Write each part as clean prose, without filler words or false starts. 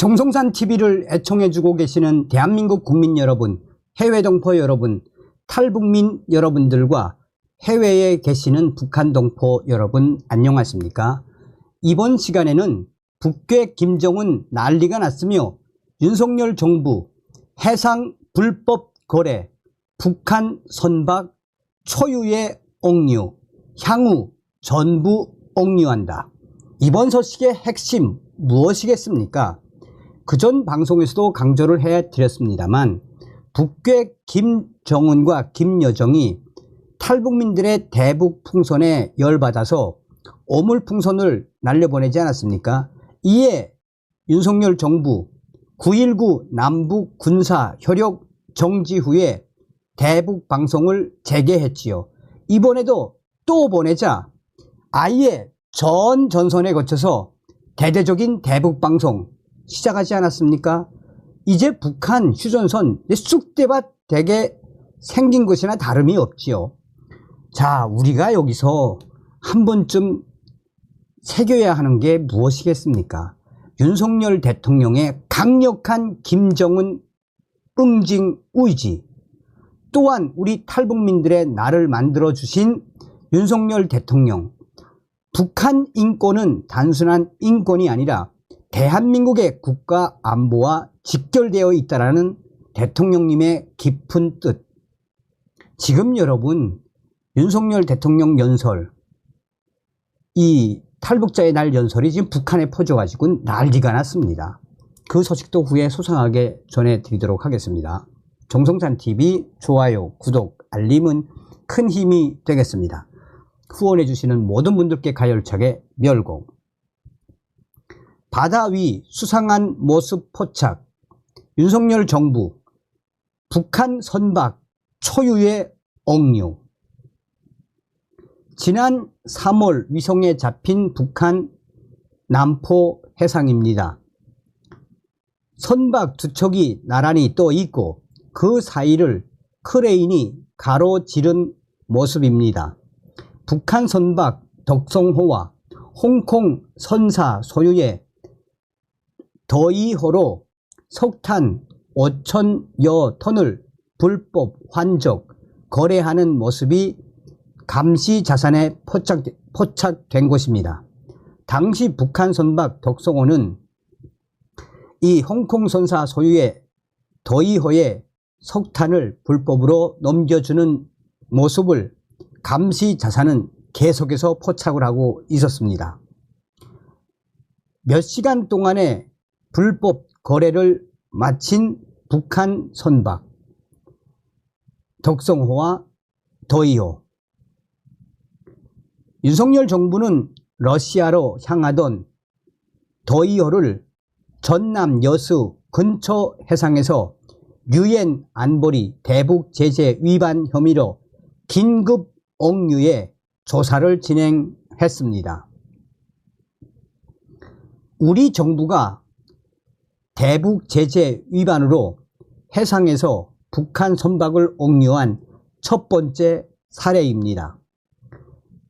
정성산 TV를 애청해주고 계시는 대한민국 국민 여러분, 해외 동포 여러분, 탈북민 여러분들과 해외에 계시는 북한 동포 여러분 안녕하십니까? 이번 시간에는 북괴 김정은 난리가 났으며 윤석열 정부 해상 불법 거래, 북한 선박 초유의 억류, 향후 전부 억류한다. 이번 소식의 핵심 무엇이겠습니까? 그전 방송에서도 강조를 해드렸습니다만 북괴 김정은과 김여정이 탈북민들의 대북 풍선에 열받아서 오물풍선을 날려보내지 않았습니까? 이에 윤석열 정부 9.19 남북 군사 효력 정지 후에 대북 방송을 재개했지요. 이번에도 또 보내자 아예 전 전선에 거쳐서 대대적인 대북 방송 시작하지 않았습니까? 이제 북한 휴전선 쑥대밭 되게 생긴 것이나 다름이 없지요. 자, 우리가 여기서 한 번쯤 새겨야 하는 게 무엇이겠습니까? 윤석열 대통령의 강력한 김정은 응징 의지, 또한 우리 탈북민들의 나를 만들어 주신 윤석열 대통령, 북한 인권은 단순한 인권이 아니라 대한민국의 국가 안보와 직결되어 있다라는 대통령님의 깊은 뜻. 지금 여러분 윤석열 대통령 연설, 이 탈북자의 날 연설이 지금 북한에 퍼져가지고 난리가 났습니다. 그 소식도 후에 소상하게 전해드리도록 하겠습니다. 정성산TV 좋아요, 구독, 알림은 큰 힘이 되겠습니다. 후원해주시는 모든 분들께 가열차게 멸공. 바다 위 수상한 모습 포착, 윤석열 정부 북한 선박 초유의 억류. 지난 3월 위성에 잡힌 북한 남포 해상입니다. 선박 두 척이 나란히 떠 있고 그 사이를 크레인이 가로지른 모습입니다. 북한 선박 덕성호와 홍콩 선사 소유의 더이호로 석탄 5천여 톤을 불법 환적 거래하는 모습이 감시 자산에 포착된 것입니다. 당시 북한 선박 덕성호는 이 홍콩 선사 소유의 더이호에 석탄을 불법으로 넘겨주는 모습을 감시 자산은 계속해서 포착을 하고 있었습니다. 몇 시간 동안의 불법 거래를 마친 북한 선박 덕성호와 더이호. 윤석열 정부는 러시아로 향하던 더이호를 전남 여수 근처 해상에서 유엔 안보리 대북 제재 위반 혐의로 긴급 억류에 조사를 진행했습니다. 우리 정부가 대북 제재 위반으로 해상에서 북한 선박을 억류한 첫 번째 사례입니다.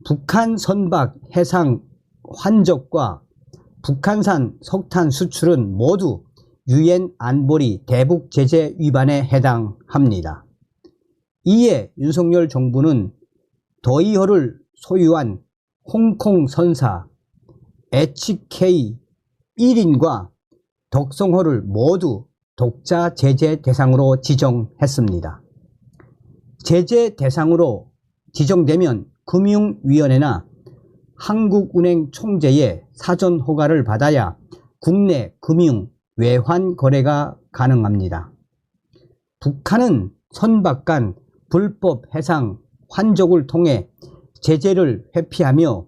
북한 선박 해상 환적과 북한산 석탄 수출은 모두 유엔 안보리 대북 제재 위반에 해당합니다. 이에 윤석열 정부는 더이호를 소유한 홍콩 선사 HK 1인과 덕성호를 모두 독자 제재 대상으로 지정했습니다. 제재 대상으로 지정되면 금융위원회나 한국은행 총재의 사전 허가를 받아야 국내 금융 외환 거래가 가능합니다. 북한은 선박 간 불법 해상 환적을 통해 제재를 회피하며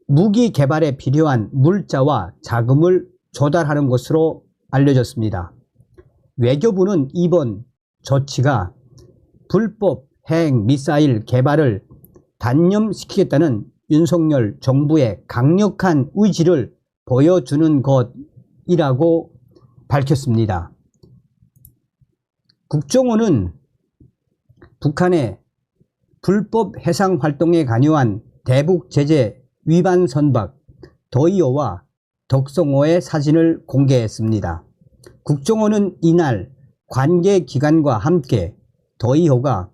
무기 개발에 필요한 물자와 자금을 조달하는 것으로 알려졌습니다. 외교부는 이번 조치가 불법 핵 미사일 개발을 단념시키겠다는 윤석열 정부의 강력한 의지를 보여주는 것이라고 밝혔습니다. 국정원은 북한의 불법 해상 활동에 관여한 대북 제재 위반 선박 더이호와 덕성호의 사진을 공개했습니다. 국정원은 이날 관계기관과 함께 더이호가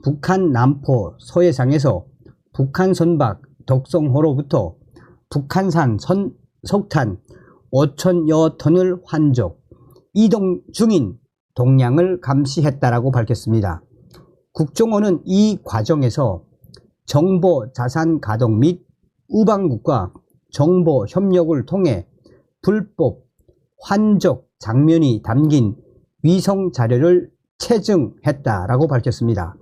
북한 남포 서해상에서 북한 선박 덕성호로부터 북한산 석탄 5천여 톤을 환족, 이동 중인 동량을 감시했다라고 밝혔습니다. 국정원은 이 과정에서 정보 자산 가동 및 우방국과 정보 협력을 통해 불법 환족 장면이 담긴 위성 자료를 채증했다라고 밝혔습니다.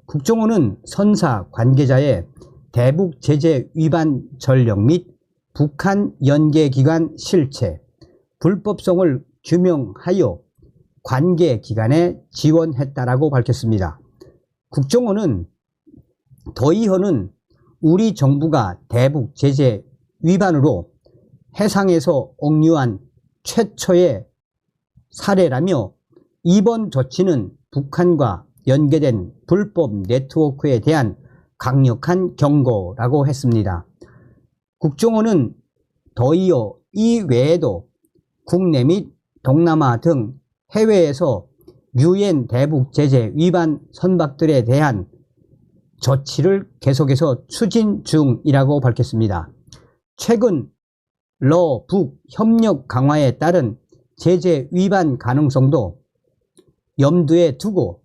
국정원은 선사 관계자의 대북 제재 위반 전력 및 북한 연계기관 실체, 불법성을 규명하여 관계기관에 지원했다라고 밝혔습니다. 국정원은 더이호는 우리 정부가 대북 제재 위반으로 해상에서 억류한 최초의 사례라며 이번 조치는 북한과 연계된 불법 네트워크에 대한 강력한 경고라고 했습니다. 국정원은 더이호 이외에도 국내 및 동남아 등 해외에서 유엔 대북 제재 위반 선박들에 대한 조치를 계속해서 추진 중이라고 밝혔습니다. 최근 러북 협력 강화에 따른 제재 위반 가능성도 염두에 두고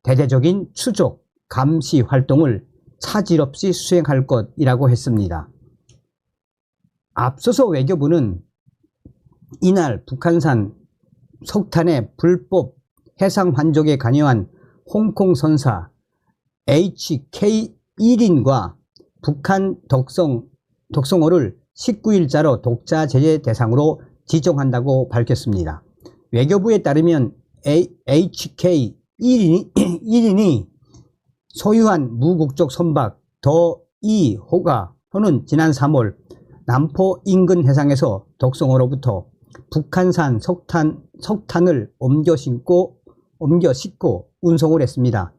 대대적인 추적, 감시 활동을 차질 없이 수행할 것이라고 했습니다. 앞서서 외교부는 이날 북한산 석탄의 불법 해상 환족에 관여한 홍콩 선사 HK1인과 북한 덕성호를 19일자로 독자 제재 대상으로 지정한다고 밝혔습니다. 외교부에 따르면 HK1인이 소유한 무국적 선박 더이호는 지난 3월 남포 인근 해상에서 덕성호로부터 북한산 석탄을 옮겨 싣고 운송을 했습니다.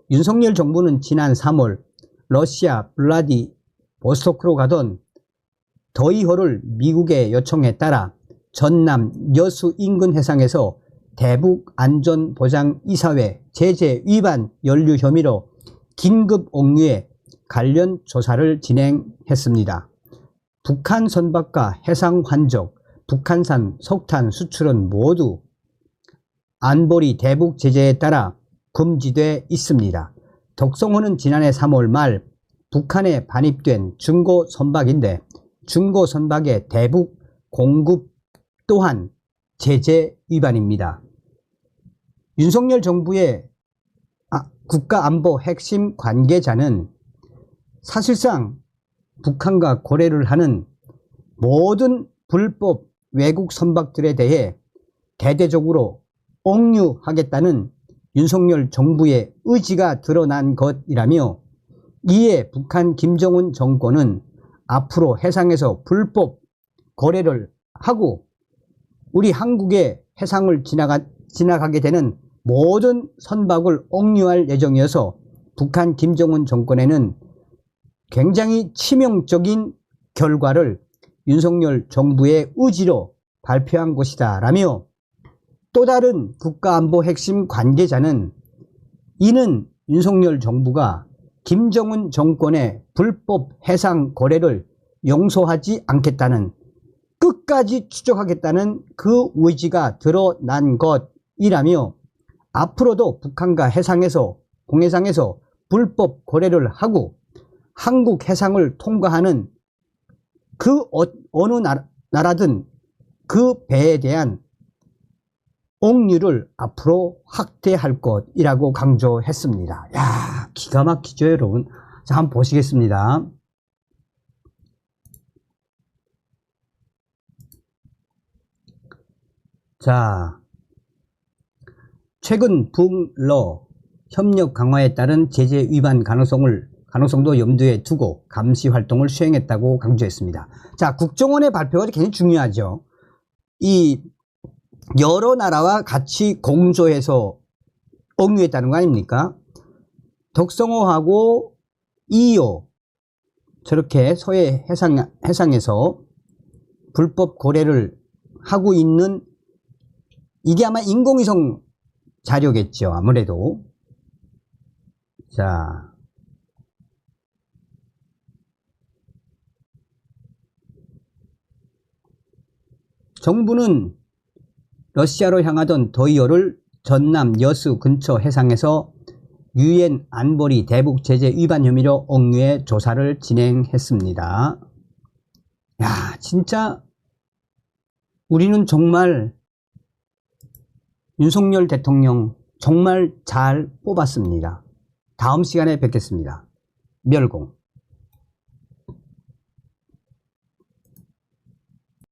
윤석열 정부는 지난 3월 러시아 블라디보스토크로 가던 더이호를 미국의 요청에 따라 전남 여수 인근 해상에서 대북안전보장이사회 제재 위반 연루 혐의로 긴급 옥류에 관련 조사를 진행했습니다. 북한 선박과 해상 환족, 북한산 석탄 수출은 모두 안보리 대북 제재에 따라 금지돼 있습니다. 덕성호는 지난해 3월 말 북한에 반입된 중고 선박인데 중고 선박의 대북 공급 또한 제재 위반입니다. 윤석열 정부의 국가안보 핵심 관계자는 사실상 북한과 거래를 하는 모든 불법 외국 선박들에 대해 대대적으로 억류하겠다는 윤석열 정부의 의지가 드러난 것이라며 이에 북한 김정은 정권은 앞으로 해상에서 불법 거래를 하고 우리 한국의 해상을 지나가게 되는 모든 선박을 억류할 예정이어서 북한 김정은 정권에는 굉장히 치명적인 결과를 윤석열 정부의 의지로 발표한 것이다 라며 또 다른 국가안보 핵심 관계자는 이는 윤석열 정부가 김정은 정권의 불법 해상 거래를 용서하지 않겠다는 끝까지 추적하겠다는 그 의지가 드러난 것이라며 앞으로도 북한과 해상에서 공해상에서 불법 거래를 하고 한국 해상을 통과하는 그 어느 나라든 그 배에 대한 억류를 앞으로 확대할 것이라고 강조했습니다. 야, 기가 막히죠, 여러분. 자, 한번 보시겠습니다. 자, 최근 북러 협력 강화에 따른 제재 위반 가능성도 염두에 두고 감시 활동을 수행했다고 강조했습니다. 자, 국정원의 발표가 굉장히 중요하죠. 이 여러 나라와 같이 공조해서 억류했다는 거 아닙니까? 덕성호하고 이호 저렇게 서해 해상에서 불법 거래를 하고 있는, 이게 아마 인공위성 자료겠죠. 아무래도. 자, 정부는 러시아로 향하던 더이어를 전남 여수 근처 해상에서 유엔 안보리 대북 제재 위반 혐의로 억류해 조사를 진행했습니다. 야, 진짜 우리는 정말 윤석열 대통령 정말 잘 뽑았습니다. 다음 시간에 뵙겠습니다. 멸공.